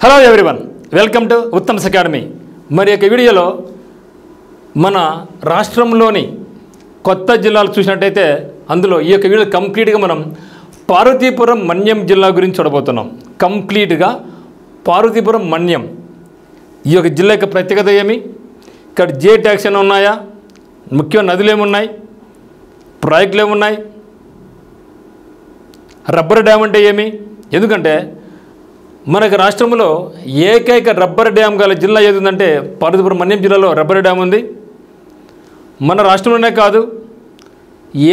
Hello everyone, welcome to Uttam's academy. మరి యొక్క వీడియోలో మన రాష్ట్రంలోని కొత్త జిల్లాలు చూసినట్టయితే అందులో ఈ యొక్క వీడియో కంప్లీట్గా మనం పార్వతీపురం మన్యం జిల్లా గురించి చూడబోతున్నాం. కంప్లీట్గా పార్వతీపురం మన్యం ఈ యొక్క జిల్లా యొక్క ప్రత్యేకత ఏమి, ఇక్కడ జే ట్యాక్స్ ఏమైనా ఉన్నాయా, ముఖ్యమైన నదులు ఏమున్నాయి, ప్రాజెక్టులు ఏమున్నాయి, రబ్బర్ డ్యామ్ అంటే ఏమి. ఎందుకంటే మనకు రాష్ట్రంలో ఏకైక రబ్బర్ డ్యామ్ గల జిల్లా ఏది ఉందంటే పార్వతీపురం మన్యం జిల్లాలో రబ్బర్ డ్యామ్ ఉంది. మన రాష్ట్రంలోనే కాదు,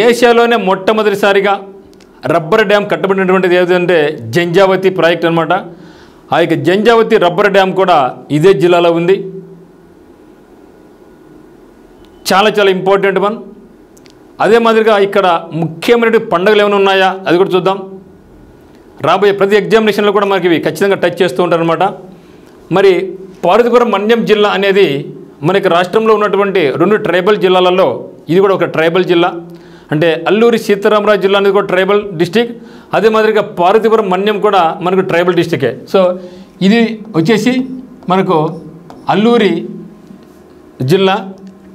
ఏషియాలోనే మొట్టమొదటిసారిగా రబ్బర్ డ్యామ్ కట్టబడినటువంటిది ఏదంటే జంజావతి ప్రాజెక్ట్ అనమాట. ఆ యొక్క జంజావతి రబ్బర్ డ్యామ్ కూడా ఇదే జిల్లాలో ఉంది. చాలా చాలా ఇంపార్టెంట్ వన్. అదే మాదిరిగా ఇక్కడ ముఖ్యమైన పండుగలు ఏమైనా ఉన్నాయా అది కూడా చూద్దాం. రాబోయే ప్రతి ఎగ్జామినేషన్లో కూడా మనకి ఇవి ఖచ్చితంగా టచ్ చేస్తూ ఉంటారనమాట. మరి పార్వతీపురం మన్యం జిల్లా అనేది మనకి రాష్ట్రంలో ఉన్నటువంటి 2 ట్రైబల్ జిల్లాలలో ఇది కూడా ఒక ట్రైబల్ జిల్లా. అంటే అల్లూరి సీతారామరాజు జిల్లా అనేది కూడా ట్రైబల్ డిస్టిక్. అదే మాదిరిగా పార్వతీపురం మన్యం కూడా మనకు ట్రైబల్ డిస్టికే. సో ఇది వచ్చేసి మనకు అల్లూరి జిల్లా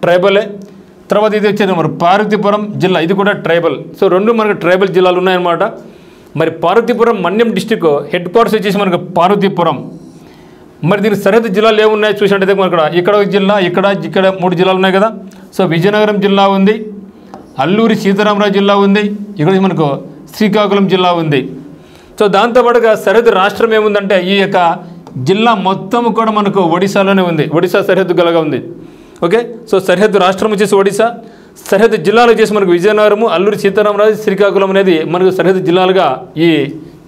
ట్రైబలే. తర్వాత ఇది వచ్చేది మరి పార్వతీపురం జిల్లా, ఇది కూడా ట్రైబల్. సో 2 మనకు ట్రైబల్ జిల్లాలు ఉన్నాయన్నమాట. మరి Parvathipuram Manyam district head quarters వచ్చేసి మనకు పార్వతీపురం. మరి దీనికి సరిహద్దు జిల్లాలు ఏమున్నాయో చూసినట్టయితే మనకు ఇక్కడ ఒక జిల్లా, ఇక్కడ 3 జిల్లాలు ఉన్నాయి కదా. సో విజయనగరం జిల్లా ఉంది, అల్లూరి సీతారామరాజు జిల్లా ఉంది, ఇక్కడ మనకు శ్రీకాకుళం జిల్లా ఉంది. సో దాంతోపాటుగా సరిహద్దు రాష్ట్రం ఏముందంటే ఈ యొక్క జిల్లా మొత్తం కూడా మనకు ఒడిశాలోనే ఉంది, ఒడిశా సరిహద్దు గలగా ఉంది. ఓకే, సో సరిహద్దు రాష్ట్రం వచ్చేసి ఒడిశా, సరిహద్దు జిల్లాలు వచ్చేసి మనకు విజయనగరము, అల్లూరి సీతారామరాజు, శ్రీకాకుళం అనేది మనకు సరిహద్దు జిల్లాలుగా ఈ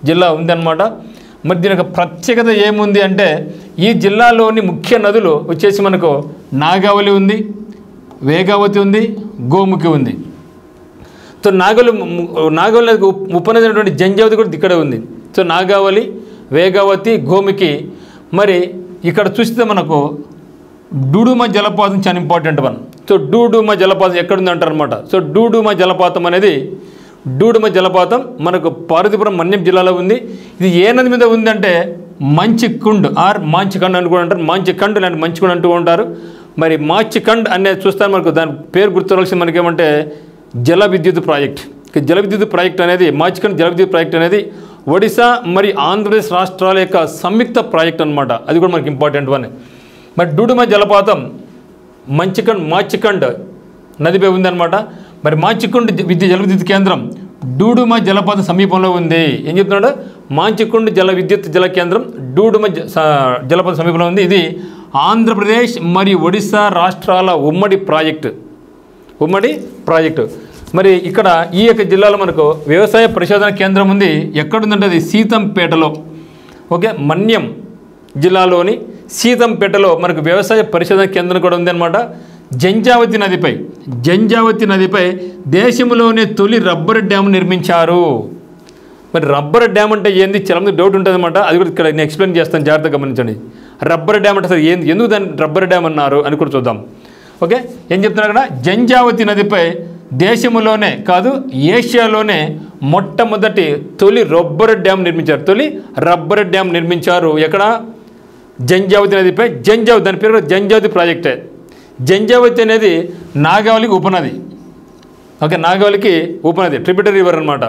జిల్లా ఉందన్నమాట. మరి దీని యొక్క ప్రత్యేకత ఏముంది అంటే ఈ జిల్లాలోని ముఖ్య నదులు వచ్చేసి మనకు నాగావళి ఉంది, వేగావతి ఉంది, గోముఖి ఉంది. సో నాగావళి ఉపనది అయినటువంటి జంజావతి కూడా ఇక్కడే ఉంది. సో నాగావళి, వేగావతి, గోముఖి. మరి ఇక్కడ చూస్తే మనకు డూడుమా జలపాతం చాలా ఇంపార్టెంట్ వన్. సో డూడుమా జలపాతం ఎక్కడుంది అంటారు అనమాట. సో డూడుమా జలపాతం అనేది డూడుమా జలపాతం మనకు పార్వతీపురం మన్యం జిల్లాలో ఉంది. ఇది ఏ నది మీద ఉంది అంటే మంచికుండ్ ఆర్ మాంచికండ్ అని కూడా అంటారు. మాంచికండ్ లాంటి మంచికుండ్ అంటూ ఉంటారు. మరి మాంచికండ్ అనేది చూస్తాను మనకు దాని పేరు గుర్తురాల్సింది మనకేమంటే జల విద్యుత్ ప్రాజెక్ట్. జల విద్యుత్ ప్రాజెక్ట్ అనేది మాంచికండ్ జల విద్యుత్ ప్రాజెక్ట్ అనేది ఒడిశా మరి ఆంధ్రప్రదేశ్ రాష్ట్రాల యొక్క సంయుక్త ప్రాజెక్ట్ అనమాట. అది కూడా మనకి ఇంపార్టెంట్ వన్. మరి డూడుమా జలపాతం మాంచికండ్ నదిపై ఉందన్నమాట. మరి మాంచికుండ్ జల విద్యుత్ కేంద్రం డూడుమా జలపాతం సమీపంలో ఉంది. ఏం చెప్తున్నాడు, మాంచికుండ్ జల విద్యుత్ జల కేంద్రం డూడుమా జలపాతం సమీపంలో ఉంది. ఇది ఆంధ్రప్రదేశ్ మరియు ఒడిశా రాష్ట్రాల ఉమ్మడి ప్రాజెక్టు. మరి ఇక్కడ ఈ యొక్క జిల్లాలో మనకు వ్యవసాయ పరిశోధన కేంద్రం ఉంది. ఎక్కడుందంటే అది సీతంపేటలో. ఓకే, మన్యం జిల్లాలోని సీతంపేటలో మనకు వ్యవసాయ పరిశోధన కేంద్రం కూడా ఉందన్నమాట. జంజావతి నదిపై దేశంలోనే తొలి రబ్బర్ డ్యామ్ నిర్మించారు. మరి రబ్బర్ డ్యామ్ అంటే ఏంది చాలా మంది డౌట్ ఉంటుంది అనమాట. అది కూడా ఇక్కడ నేను ఎక్స్ప్లెయిన్ చేస్తాను, జాగ్రత్తగా గమనించండి. రబ్బర్ డ్యామ్ అంటే అసలు ఎందుకు దాన్ని రబ్బర్ డ్యామ్ అన్నారు అని కూడా చూద్దాం. ఓకే, ఏం చెప్తున్నారు అక్కడ, జంజావతి నదిపై దేశంలోనే కాదు ఏషియాలోనే మొట్టమొదటి తొలి రబ్బర్ డ్యామ్ నిర్మించారు. ఎక్కడ, జంజావతి నదిపై. జంజావతి దాని పేరు జంజావతి ప్రాజెక్టే. జంజావతి అనేది నాగావళికి ఉపనది. ఓకే, నాగావళికి ఉపనది, ట్రిబ్యూటరీ రివర్ అనమాట.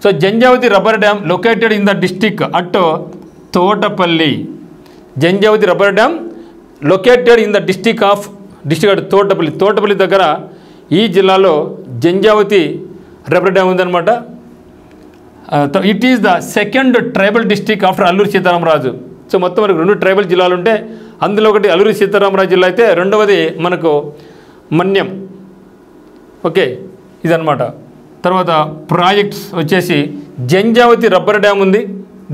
So Janjhavathi rubber dam located in the district at Thotapalli. Janjhavathi rubber dam located in the district at Thotapalli దగ్గర ఈ జిల్లాలో జంజావతి రబ్బర్ డ్యామ్ ఉందన్నమాట. It is the second tribal district after Alluri Sitaramaraju. So మొత్తం మనకు 2 ట్రైబల్ జిల్లాలు ఉంటే అందులో ఒకటి అల్లూరి సీతారామరాజు జిల్లా అయితే రెండవది మనకు మన్యం. ఓకే, ఇదన్నమాట. తర్వాత ప్రాజెక్ట్స్ వచ్చేసి జంజావతి రబ్బర్ డ్యామ్ ఉంది,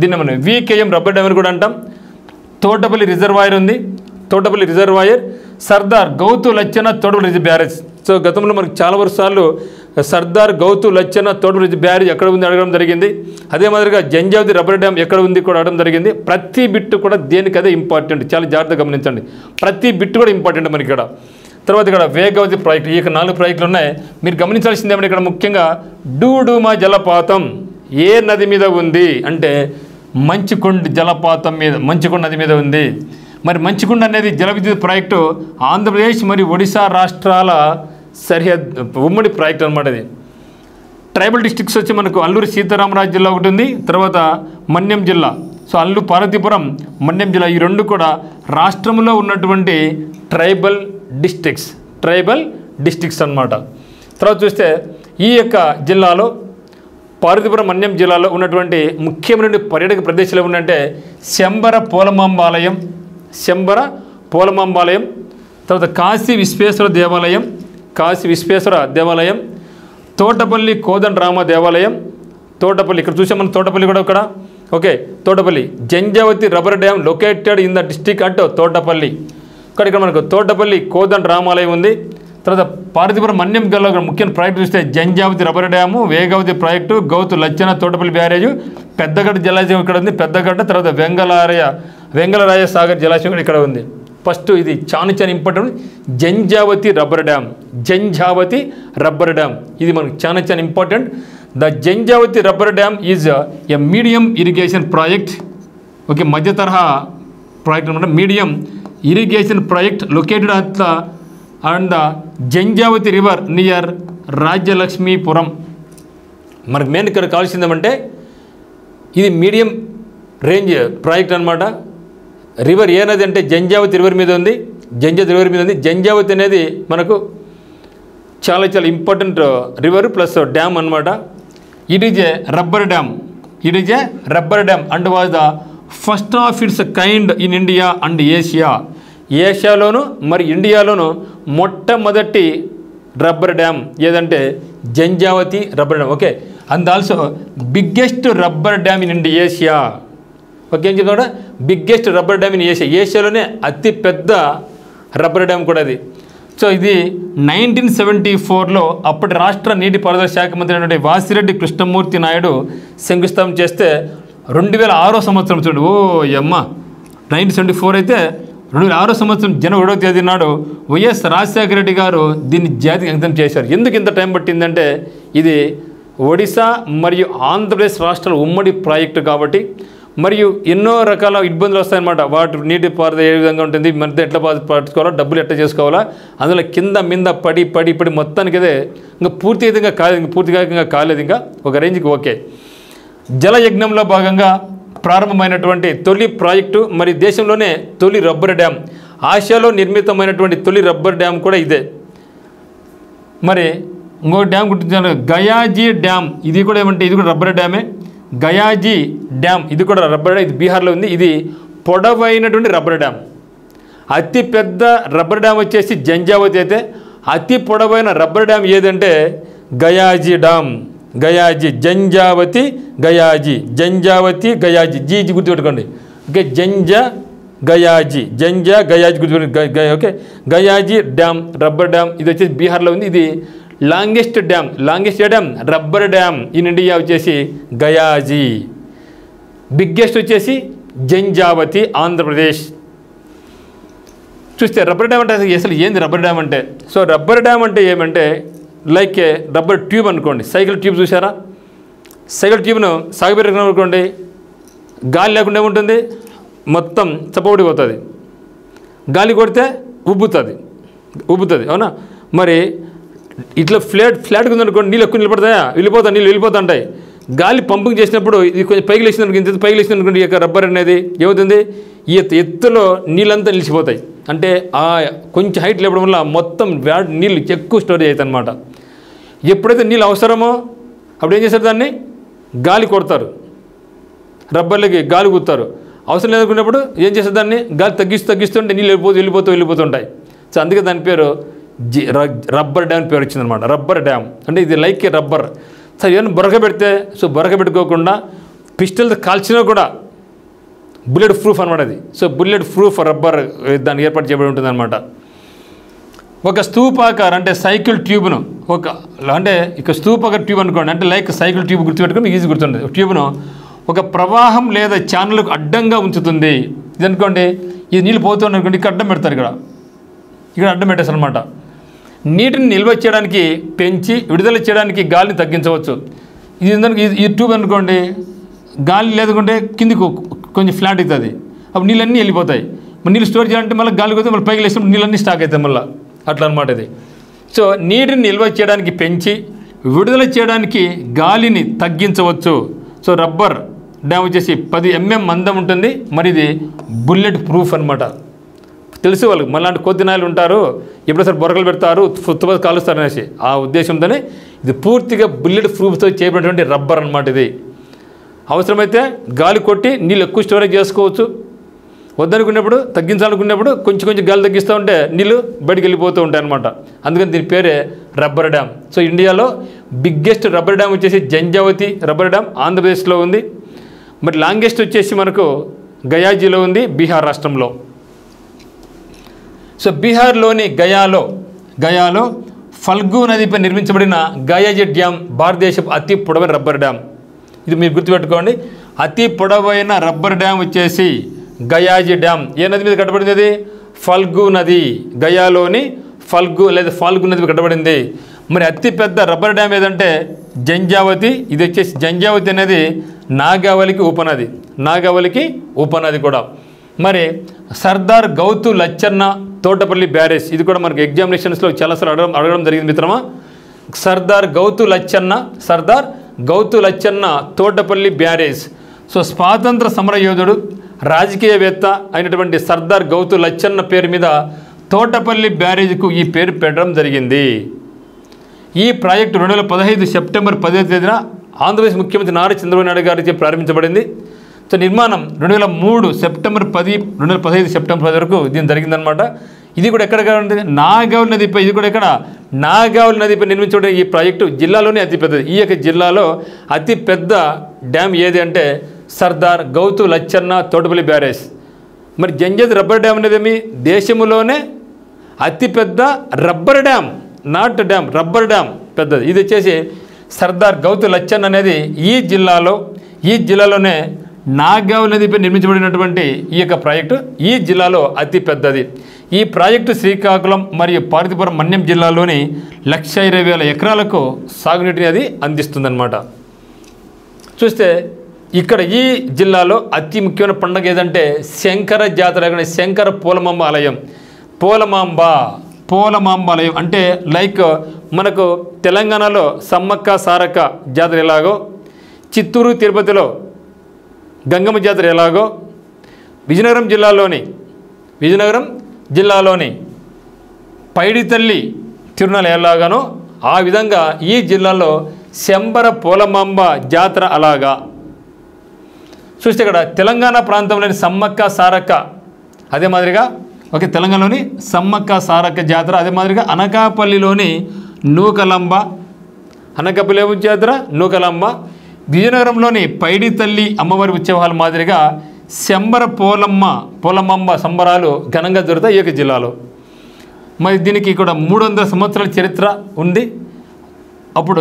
దీన్ని మనం VKM రబ్బర్ డ్యామ్ అని కూడా అంటాం. తోటపల్లి రిజర్వాయర్ ఉంది, Thotapalli reservoir. Sardar Gouthu Latchanna Thotapalli barrage. So గతంలో మనకు చాలా వర్షాలు సర్దార్ గౌతు లచ్చన తోటపల్లి బ్యారేజ్ ఎక్కడ ఉంది అడగడం జరిగింది. అదే మాదిరిగా జంజావతి రబ్బర్ డ్యామ్ ఎక్కడ ఉంది కూడా అడగడం జరిగింది. ప్రతి బిట్టు కూడా దేనికదే ఇంపార్టెంట్, చాలా జాగ్రత్తగా గమనించండి. ప్రతి బిట్టు కూడా ఇంపార్టెంట్ మనకి ఇక్కడ. తర్వాత ఇక్కడ వేగావతి ప్రాజెక్ట్, ఈ 4 ప్రాజెక్టులు ఉన్నాయి. మీరు గమనించాల్సింది ఏమంటే ఇక్కడ ముఖ్యంగా డూడుమా జలపాతం ఏ నది మీద ఉంది అంటే మంచికొండ జలపాతం మీద మంచికొండ నది మీద ఉంది. మరి మంచికొండ అనేది జల విద్యుత్ ప్రాజెక్టు ఆంధ్రప్రదేశ్ మరియు ఒడిశా రాష్ట్రాల సరిహద్దు ఉమ్మడి ప్రాజెక్టు అనమాట. ఇది ట్రైబల్ డిస్ట్రిక్ట్స్ వచ్చి మనకు అల్లూరి సీతారామరాజు జిల్లా ఒకటి ఉంది, తర్వాత మన్యం జిల్లా. సో అల్లు పార్వతీపురం, మన్యం జిల్లా ఈ రెండు కూడా రాష్ట్రంలో ఉన్నటువంటి ట్రైబల్ డిస్ట్రిక్ట్స్ అన్నమాట. తర్వాత చూస్తే ఈ యొక్క జిల్లాలో పార్వతీపురం, మన్యం జిల్లాలో ఉన్నటువంటి ముఖ్యమైన పర్యాటక ప్రదేశాలు ఏమంటే శంబర పోలమాంబాలయం, తర్వాత కాశీ విశ్వేశ్వర దేవాలయం, తోటపల్లి కోదండరామ దేవాలయం, తోటపల్లి ఇక్కడ చూసాం మనం, తోటపల్లి కూడా ఇక్కడ okay. Thotapalli Janjhavathi rubber dam located in the district at Thotapalli. ఇక్కడ మనకు తోటపల్లి కోదండరామాలయం ఉంది. తర్వాత పార్వతీపురం, మన్యం జిల్లాలో ముఖ్యమైన ప్రాజెక్టు చూస్తే Janjavathi rubber dam, Vegavathi project, Gouthu Latchanna Thotapalli barrage, Peddagadda జలాశయం ఇక్కడ ఉంది, పెద్దగడ్డ. తర్వాత వెంగళరాయ సాగర్ జలాశయం ఇక్కడ ఉంది. ఫస్ట్ ఇది చాలా ఇంపార్టెంట్, జంజావతి రబ్బర్ డ్యామ్ ఇది మనకు చాలా important. The Janjavathi rubber dam is a medium irrigation project. Okay, మధ్య తరహా ప్రాజెక్ట్ అనమాట, medium irrigation project located at and the Janjavathi river near Rajyalakshmipuram. మనకు మెయిన్ ఇక్కడ కావాల్సిందేమంటే ఇది మీడియం రేంజ్ ప్రాజెక్ట్ అనమాట. రివర్ ఏనది అంటే జంజావతి రివర్ మీద ఉంది. జంజావతి అనేది మనకు చాలా ఇంపార్టెంట్ రివర్ ప్లస్ డ్యామ్ అనమాట. It is a rubber dam and was the first of its kind in India and ఏషియాలోను మరి ఇండియాలోను మొట్టమొదటి రబ్బర్ డ్యామ్ ఏదంటే Janjhavathi rubber dam. Okay, and also biggest rubber dam in Asia. Okay, ఏం చెప్తా biggest rubber dam in ఏషియాలోనే అతి పెద్ద rubber dam కూడా అది. So ఇది 1974లో అప్పటి రాష్ట్ర నీటిపారుదల శాఖ మంత్రి అయినటువంటి వాసిరెడ్డి కృష్ణమూర్తి నాయుడు శంకుస్థాపన చేస్తే 2006 సంవత్సరం చూడు, 1974 అయితే 2006 సంవత్సరం జనవరి 1వ తేదీ నాడు వైఎస్ రాజశేఖర రెడ్డి గారు దీన్ని జాతికి అంకితం చేశారు. ఎందుకు ఇంత టైం పట్టిందంటే ఇది ఒడిశా మరియు ఆంధ్రప్రదేశ్ రాష్ట్రాల ఉమ్మడి ప్రాజెక్టు కాబట్టి, మరియు ఎన్నో రకాల ఇబ్బందులు వస్తాయన్నమాట. వాటి నీటి పారుదల ఏ విధంగా ఉంటుంది, మధ్య ఎట్లా పట్టుకోవాలా, డబ్బులు ఎట్లా చేసుకోవాలా, అందులో కింద మీద పడి మొత్తానికి అదే ఇంకా పూర్తిగా కాలేదు, ఇంకా ఒక రేంజ్కి. ఓకే, జలయజ్ఞంలో భాగంగా ప్రారంభమైనటువంటి తొలి ప్రాజెక్టు మరి దేశంలోనే తొలి రబ్బర్ డ్యామ్, ఆసియాలో నిర్మితమైనటువంటి తొలి రబ్బర్ డ్యామ్ కూడా ఇదే. మరి ఇంకో డ్యామ్ గుర్తించాను, గయాజీ డ్యామ్. ఇది కూడా ఏమంటే ఇది కూడా రబ్బర్ డ్యామే. గయాజీ డ్యామ్ ఇది కూడా రబ్బర్ డ్యామ్, ఇది బీహార్లో ఉంది. ఇది పొడవైనటువంటి రబ్బర్ డ్యామ్. అతి పెద్ద రబ్బర్ డ్యామ్ వచ్చేసి జంజావతి అయితే, అతి పొడవైన రబ్బర్ డ్యామ్ ఏదంటే గయాజీ డ్యామ్. జంజావతి గయాజీ జీ గుర్తుపెట్టుకోండి. ఓకే, గయాజీ గుర్తుపెట్టుకోండి. Okay, Gayaji dam rubber dam ఇది వచ్చేసి బీహార్లో ఉంది. ఇది longest dam rubber dam in India వచ్చేసి గయాజీ. బిగ్గెస్ట్ వచ్చేసి జంజావతి ఆంధ్రప్రదేశ్. చూస్తే రబ్బర్ డ్యామ్ అంటే అసలు ఏంది రబ్బర్ డ్యామ్ అంటే? సో రబ్బర్ డ్యామ్ అంటే ఏమంటే లైక్ ఏ రబ్బర్ ట్యూబ్ అనుకోండి. సైకిల్ ట్యూబ్ చూసారా? సైకిల్ ట్యూబ్ను సాగుపెట్టుకున్నాం అనుకోండి, గాలి లేకుండా ఉంటుంది, మొత్తం చప్పబడిపోతుంది. గాలి కొడితే ఉబ్బుతుంది, అవునా? మరి ఇట్లా ఫ్లాట్గా ఉందనుకోండి, నీళ్ళు ఎక్కువ నిలబడతాయా? నీళ్ళు వెళ్ళిపోతుంటాయి. గాలి పంపింగ్ చేసినప్పుడు ఇది కొంచెం పైకి లేచిందనుకో, ఇంత పైకి లేచిందనుకోండి, ఈ యొక్క రబ్బర్ అనేది ఏమవుతుంది, ఈ ఎత్తులో నీళ్ళంతా నిలిచిపోతాయి. అంటే ఆ కొంచెం హైట్ లేపడం వల్ల మొత్తం నీళ్ళు ఎక్కువ స్టోరేజ్ అవుతాయి అన్నమాట. ఎప్పుడైతే నీళ్ళు అవసరమో అప్పుడు ఏం చేస్తారు, దాన్ని గాలి కొడతారు, రబ్బర్లకి గాలి కుడతారు. అవసరం లేదనుకున్నప్పుడు ఏం చేస్తారు, దాన్ని గాలి తగ్గిస్తుంటే నీళ్ళు వెళ్ళిపోతుంటాయి. సో అందుకే దాని పేరు రబ్బర్ డ్యామ్ పేరు వచ్చిందనమాట. రబ్బర్ డ్యామ్ అంటే ఇది లైక్ ఏ రబ్బర్. సో ఏమైనా బొరక పెడితే, సో బొరక పెట్టుకోకుండా పిస్టల్తో కాల్చినా కూడా బుల్లెట్ ప్రూఫ్ అనమాట అది. సో బుల్లెట్ ప్రూఫ్ రబ్బర్ దాన్ని ఏర్పాటు చేయబడి ఉంటుంది అనమాట. ఒక స్తూపాకార అంటే సైకిల్ ట్యూబ్ను అంటే ఇక స్తూపాకార ట్యూబ్ అనుకోండి, అంటే లైక్ సైకిల్ ట్యూబ్ గుర్తుపెట్టుకుని ఈజీ గుర్తుంటుంది. ట్యూబ్ను ఒక ప్రవాహం లేదా ఛానల్కు అడ్డంగా ఉంచుతుంది. ఇది అనుకోండి, ఇది నీళ్ళు పోతుంది అనుకోండి, ఇక్కడ అడ్డం పెడతారు, ఇక్కడ అడ్డం పెట్టేస్తారు అనమాట. నీటిని నిల్వ చేయడానికి పెంచి విడుదల చేయడానికి గాలిని తగ్గించవచ్చు. ఇది ఈ ట్యూబ్ అనుకోండి, గాలి లేదుకుంటే కిందికి కొంచెం ఫ్లాట్ అవుతుంది, అప్పుడు నీళ్ళన్నీ వెళ్ళిపోతాయి. మరి నీళ్ళు స్టోర్ చేయాలంటే మళ్ళీ గాలి పోతే మళ్ళీ పైకి లేసినప్పుడు నీళ్ళన్నీ స్టాక్ అవుతాయి మళ్ళీ, అట్లా అనమాట ఇది. సో నీటిని నిల్వ చేయడానికి పెంచి విడుదల చేయడానికి గాలిని తగ్గించవచ్చు. సో రబ్బర్ డ్యామ్ వచ్చేసి 10 mm మందం ఉంటుంది. మరి ఇది బుల్లెట్ ప్రూఫ్ అనమాట. తెలుసు వాళ్ళకి, మళ్ళీ కొద్ది నాయలు ఉంటారు, ఎప్పుడోసారి బొరకలు పెడతారు, తుత్తుబతి కాలుస్తారు అనేసి ఆ ఉద్దేశంతోనే ఇది పూర్తిగా బుల్లెట్ ప్రూఫ్తో చేయబడినటువంటి రబ్బర్ అనమాట. ఇది అవసరమైతే గాలి కొట్టి నీళ్ళు ఎక్కువ స్టోరేజ్ చేసుకోవచ్చు. వద్దనుకున్నప్పుడు తగ్గించాలనుకున్నప్పుడు కొంచెం కొంచెం గాలి తగ్గిస్తూ ఉంటే నీళ్ళు బయటికి వెళ్ళిపోతూ ఉంటాయి అనమాట. అందుకని దీని పేరే రబ్బర్ డ్యామ్. సో ఇండియాలో బిగ్గెస్ట్ రబ్బర్ డ్యామ్ వచ్చేసి జంజావతి రబ్బర్ డ్యామ్ ఆంధ్రప్రదేశ్లో ఉంది. మరి లాంగెస్ట్ వచ్చేసి మనకు గయాజీలో ఉంది, బీహార్ రాష్ట్రంలో. సో బీహార్లోని గయాలో ఫల్గు నదిపై నిర్మించబడిన గయాజీ డ్యామ్ భారతదేశపు అతి పొడవైన రబ్బర్ డ్యామ్. ఇది మీరు గుర్తుపెట్టుకోండి. అతి పొడవైన రబ్బర్ డ్యామ్ వచ్చేసి గయాజీ డ్యామ్. ఏ నది మీద కట్టబడింది? అది ఫల్గు నది. గయాలోని ఫల్గు నది కట్టబడింది. మరి అతిపెద్ద రబ్బర్ డ్యామ్ ఏదంటే జంజావతి. ఇది వచ్చేసి జంజావతి అనేది నాగావళికి ఉపనది కూడా. మరి సర్దార్ గౌతు లచ్చన్న తోటపల్లి బ్యారేజ్, ఇది కూడా మనకి ఎగ్జామినేషన్స్లో చాలాసార్లు అడగడం జరిగింది మిత్రమా. సర్దార్ గౌతు లచ్చన్న తోటపల్లి బ్యారేజ్. సో స్వాతంత్ర సమర యోధుడు, రాజకీయవేత్త అయినటువంటి సర్దార్ గౌతు లచ్చన్న పేరు మీద తోటపల్లి బ్యారేజ్కు ఈ పేరు పెట్టడం జరిగింది. ఈ ప్రాజెక్టు 2015 సెప్టెంబర్ 10వ తేదీన ఆంధ్రప్రదేశ్ ముఖ్యమంత్రి నారా చంద్రబాబు నాయుడు గారిచే ప్రారంభించబడింది. సో నిర్మాణం 2003 సెప్టెంబర్ 10 2015 సెప్టెంబర్ 10 వరకు దీని జరిగిందనమాట. ఇది కూడా ఎక్కడ ఉంటుంది? నాగావళి నదిపై. ఇది కూడా ఇక్కడ నాగావళి నదిపై నిర్మించబడిన ఈ ప్రాజెక్టు జిల్లాలోనే అతిపెద్దది. ఈ యొక్క జిల్లాలో అతిపెద్ద డ్యామ్ ఏది అంటే సర్దార్ గౌతు లచ్చన్న తోటపల్లి బ్యారేజ్. మరి జంజావతి రబ్బర్ డ్యామ్ అనేది దేశంలోనే అతిపెద్ద rubber dam, not dam, rubber dam పెద్దది. ఇది వచ్చేసి సర్దార్ గౌతు లచ్చన్న అనేది ఈ జిల్లాలోనే నాగావళి నదిపై నిర్మించబడినటువంటి ఈ యొక్క ప్రాజెక్టు ఈ జిల్లాలో అతి పెద్దది. ఈ ప్రాజెక్టు శ్రీకాకుళం మరియు పార్వతీపురం మన్యం జిల్లాలోని 1,20,000 ఎకరాలకు సాగునీటిని అది అందిస్తుందన్నమాట. చూస్తే ఇక్కడ ఈ జిల్లాలో అతి ముఖ్యమైన పండుగ ఏదంటే శంకర జాతర, శంకర పోలమాంబ ఆలయం. పోలమాంబ ఆలయం అంటే లైక్ మనకు తెలంగాణలో సమ్మక్క సారక్క జాతర ఎలాగో, చిత్తూరు తిరుపతిలో గంగమ్మ జాతర ఎలాగో, విజయనగరం జిల్లాలోని పైడితల్లి తిరునాళ్ళ ఎలాగానో ఆ విధంగా ఈ జిల్లాలో శంబర పోలమాంబ జాతర అలాగా. చూస్తే ఇక్కడ తెలంగాణ ప్రాంతంలోని సమ్మక్క సారక్క, అదే మాదిరిగా తెలంగాణలోని సమ్మక్క సారక్క జాతర, అదే మాదిరిగా అనకాపల్లిలోని నూకలంబ, అనకాపల్లి జాతర నూకలంబ, విజయనగరంలోని పైడితల్లి అమ్మవారి ఉత్సవాల మాదిరిగా శంబర పోలమాంబ సంబరాలు ఘనంగా జరుగుతాయి ఈ యొక్క జిల్లాలో. మరి దీనికి ఇక్కడ 300 సంవత్సరాల చరిత్ర ఉంది. అప్పుడు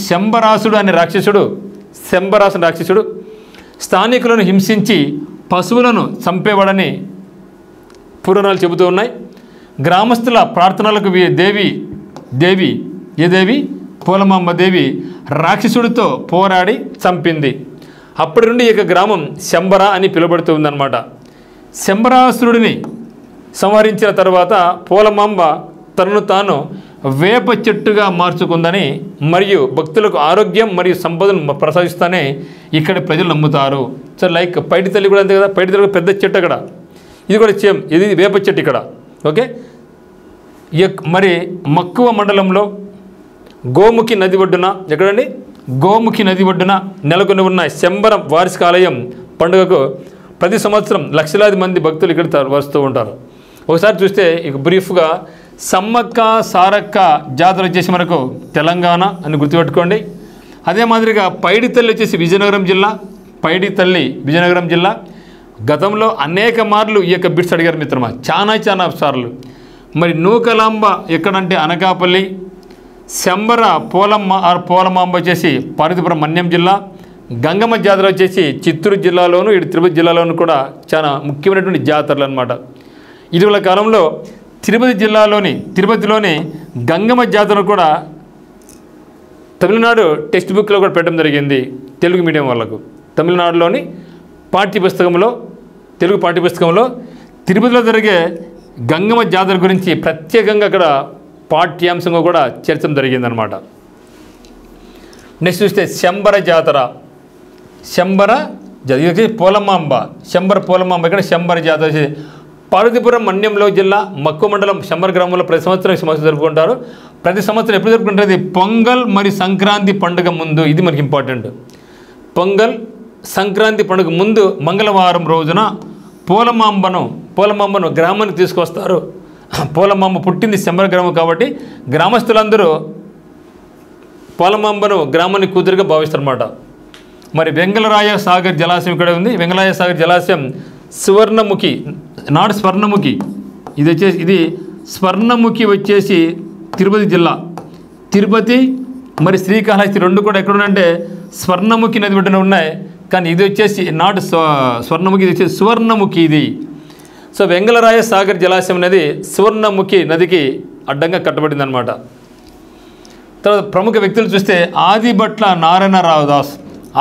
శంబరాసుడు అనే రాక్షసుడు స్థానికులను హింసించి పశువులను చంపేవాడని పురాణాలు చెబుతూ ఉన్నాయి. గ్రామస్తుల ప్రార్థనలకు దేవి పోలమాంబ దేవి రాక్షసుడితో పోరాడి చంపింది. అప్పటి నుండి ఈ గ్రామం శంబర అని పిలువబడుతూ ఉందన్నమాట. శంబరాసురుడిని సంహరించిన తర్వాత పోలమాంబ తనను తాను వేప చెట్టుగా మార్చుకుందని మరియు భక్తులకు ఆరోగ్యం మరియు సంపదను ప్రసాదిస్తానే ఇక్కడ ప్రజలు నమ్ముతారు. సో లైక్ పైడితల్లి కూడా అంతే కదా, పైడితల్లి పెద్ద చెట్టు అక్కడ, ఇది కూడా సేమ్, ఇది వేప చెట్టు ఇక్కడ. ఓకే. మరి మక్కువ మండలంలో గోముఖి నది ఒడ్డున, ఎక్కడండి? గోముఖి నది ఒడ్డున నెలకొని ఉన్న శంబర వార్షిక ఆలయం పండుగకు ప్రతి సంవత్సరం లక్షలాది మంది భక్తులు ఇక్కడ వస్తూ ఉంటారు. ఒకసారి చూస్తే ఇక బ్రీఫ్గా సమ్మక్క సారక్క జాతర వచ్చేసి మనకు తెలంగాణ అని గుర్తుపెట్టుకోండి. అదే మాదిరిగా పైడితల్లి వచ్చేసి విజయనగరం జిల్లా. గతంలో అనేక మార్లు ఈ యొక్క బిట్స్ అడిగారు మిత్రమా, చాలా సార్లు. మరి నూకలాంబ ఎక్కడంటే అనకాపల్లి, శంబర పోలమాంబ వచ్చేసి పార్వతీపురం మన్యం జిల్లా, గంగమ్మ జాతర వచ్చేసి చిత్తూరు జిల్లాలోను ఇటు తిరుపతి జిల్లాలోను కూడా చాలా ముఖ్యమైనటువంటి జాతరలు అన్నమాట. ఇటీవల కాలంలో తిరుపతిలోని గంగమ్మ జాతర కూడా తమిళనాడు టెక్స్ట్ బుక్లో కూడా పెట్టడం జరిగింది తెలుగు మీడియం వాళ్ళకు. తమిళనాడులోని పాఠ్యపుస్తకంలో, తెలుగు పాఠ్యపుస్తకంలో తిరుపతిలో జరిగే గంగమ్మ జాతర గురించి ప్రత్యేకంగా అక్కడ పాఠ్యాంశంగా కూడా చేర్చడం జరిగిందనమాట. నెక్స్ట్ చూస్తే శంబర జాతర. శంబర ఇది పోలమాంబ, శంబర పోలమాంబ. ఇక్కడ శంబర జాతర వచ్చి పార్వతీపురం మన్యంలో జిల్లా మక్కువ మండలం శంబర గ్రామంలో ప్రతి సంవత్సరం సమస్య జరుపుకుంటారు. ప్రతి సంవత్సరం ఎప్పుడు జరుపుకుంటారు? పొంగల్ మరియు సంక్రాంతి పండుగ ముందు. ఇది మనకి ఇంపార్టెంట్. పొంగల్ సంక్రాంతి పండుగ ముందు మంగళవారం రోజున పోలమాంబను గ్రామానికి తీసుకొస్తారు. పోలమాంబ పుట్టింది శంబర గ్రామం కాబట్టి గ్రామస్తులందరూ పోలమాంబను గ్రామానికి కూతురుగా భావిస్తారన్నమాట. మరి వెంగళరాయ సాగర్ జలాశయం ఇక్కడ ఉంది. వెంగళరాయ సాగర్ జలాశయం సువర్ణముఖి, నాడు స్వర్ణముఖి. ఇది స్వర్ణముఖి వచ్చేసి తిరుపతి జిల్లా. తిరుపతి మరి శ్రీకాళహస్తి రెండు కూడా ఎక్కడ ఉన్నాయంటే స్వర్ణముఖి నది ఒడ్డున ఉన్నాయి. కానీ ఇది వచ్చేసి నాటు స్వర్ణముఖి, ఇది వచ్చేసి సువర్ణముఖి. ఇది సో వెంగళరాయ సాగర్ జలాశయం అనేది సువర్ణముఖి నదికి అడ్డంగా కట్టబడింది అనమాట. తర్వాత ప్రముఖ వ్యక్తులు చూస్తే ఆదిభట్ల నారాయణరావు దాస్.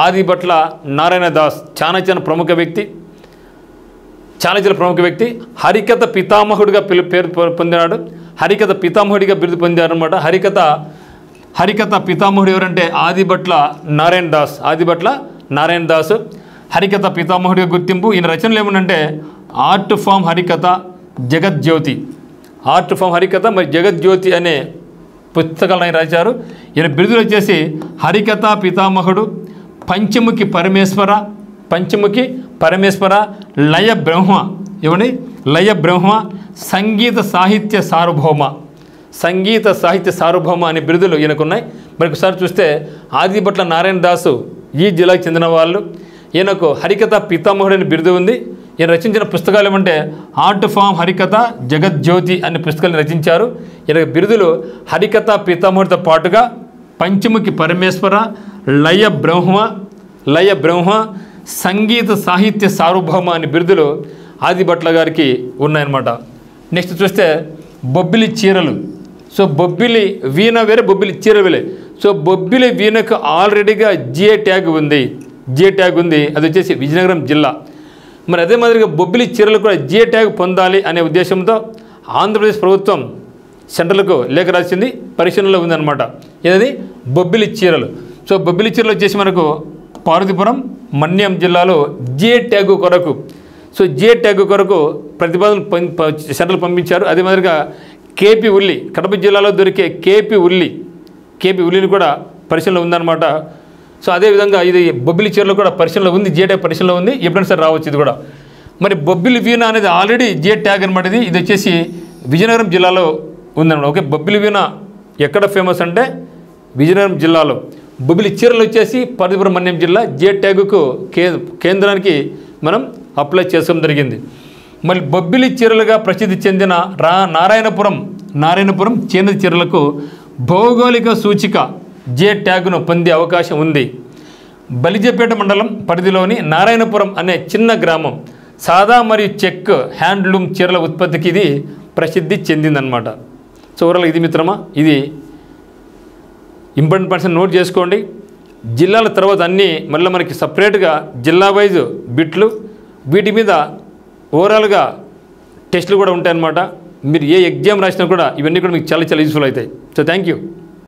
ఆదిభట్ల నారాయణ దాస్ చాలా ప్రముఖ వ్యక్తి, చాలా ప్రముఖ వ్యక్తి. హరికథ పితామహుడిగా పేరు పొందినాడు. హరికథ పితామహుడిగా బిరుదు పొందారనమాట. హరికథ పితామహుడు ఎవరంటే ఆదిభట్ల నారాయణ దాస్. ఆదిభట్ల నారాయణ దాస్ హరికథ పితామహుడిగా గుర్తింపు. ఈయన రచనలు ఏమనంటే ఆర్ట్ ఫామ్ హరికథ, జగజ్యోతి. ఆర్ట్ ఫామ్ హరికథ మరి జగజ్యోతి అనే పుస్తకాలను ఆయన రాశారు. ఈయన బిరుదులు వచ్చేసి హరికథ పితామహుడు, పంచముఖి పరమేశ్వర, లయ బ్రహ్మ. ఏమండి? లయ బ్రహ్మ, సంగీత సాహిత్య సార్వభౌమ అనే బిరుదులు ఈయనకున్నాయి. మరి ఒకసారి చూస్తే ఆదిభట్ల నారాయణ దాసు ఈ జిల్లాకు చెందిన వాళ్ళు. ఈయనకు హరికథ పితామహుడు అనే బిరుదు ఉంది. ఈయన రచించిన పుస్తకాలు ఏమంటే ఆర్ట్ ఫామ్ హరికథ, జగజ్యోతి అనే పుస్తకాలను రచించారు. ఈయన బిరుదులు హరికథ పితామహుడితో పాటుగా పంచముఖి పరమేశ్వర, లయ బ్రహ్మ, సంగీత సాహిత్య సార్వభౌమ అనే బిరుదులు ఆదిభట్ల గారికి ఉన్నాయన్నమాట. నెక్స్ట్ చూస్తే బొబ్బిలి చీరలు. సో బొబ్బిలి వీణ వేరే, బొబ్బిలి చీరలు వేరే. సో బొబ్బిలి వీణకు ఆల్రెడీగా జిఏ ట్యాగ్ ఉంది. అది వచ్చేసి విజయనగరం జిల్లా. మరి అదే మాదిరిగా బొబ్బిలి చీరలు కూడా జిఏ ట్యాగ్ పొందాలి అనే ఉద్దేశంతో ఆంధ్రప్రదేశ్ ప్రభుత్వం సెంట్రల్కు లేఖ రాసింది, పరిశీలనలో ఉందన్నమాట. ఏది? బొబ్బిలి చీరలు. సో బొబ్బిలి చీరలు వచ్చేసి మనకు పార్వతీపురం మన్యం జిల్లాలో జిఏ ట్యాగ్ కొరకు, సో జిఏ ట్యాగ్ కొరకు ప్రతిపాదనలు సెంట్రల్ పంపించారు. అదే మాదిరిగా కేపీ ఉల్లి, కడప జిల్లాలో దొరికే కేపీ ఉల్లిని కూడా పరిశీలనలో ఉందన్నమాట. సో అదేవిధంగా ఇది బొబ్బిలి చీరలు కూడా పరిశీలనలో ఉంది, జిఏ ట్యాగ్ పరిశీలనలో ఉంది. ఎప్పుడైనా సరే రావచ్చు ఇది కూడా. మరి బొబ్బిలి వీణ అనేది ఆల్రెడీ జిఏ ట్యాగ్ అనమాట. ఇది వచ్చేసి విజయనగరం జిల్లాలో ఉందన్నమాట. ఓకే, బొబ్బిలి వీణ ఎక్కడ ఫేమస్ అంటే విజయనగరం జిల్లాలో. బొబ్బిలి చీరలు వచ్చేసి పార్వతీపురం మన్యం జిల్లా జిఏ ట్యాగ్కు కేంద్రానికి మనం అప్లై చేసుకోవడం జరిగింది. మళ్ళీ బొబ్బిలి చీరలుగా ప్రసిద్ధి చెందిన నారాయణపురం చేనేత చీరలకు భౌగోళిక సూచిక జిఏ ట్యాగ్ను పొందే అవకాశం ఉంది. బలిజపేట మండలం పరిధిలోని నారాయణపురం అనే చిన్న గ్రామం సాదా మరియు చెక్ హ్యాండ్లూమ్ చీరల ఉత్పత్తికి ఇది ప్రసిద్ధి చెందిందనమాట. సో ఓవరాల్ ఇది మిత్రమా, ఇది ఇంపార్టెంట్ పాయింట్స్ నోట్ చేసుకోండి. జిల్లాల తర్వాత అన్నీ మళ్ళీ మనకి సపరేట్గా జిల్లా వైజ్ బిట్లు, వీటి మీద ఓవరాల్గా టెస్టులు కూడా ఉంటాయన్నమాట. మీరు ఏ ఎగ్జామ్ రాసినా కూడా ఇవన్నీ కూడా మీకు చాలా యూస్ఫుల్ అవుతాయి. So thank you.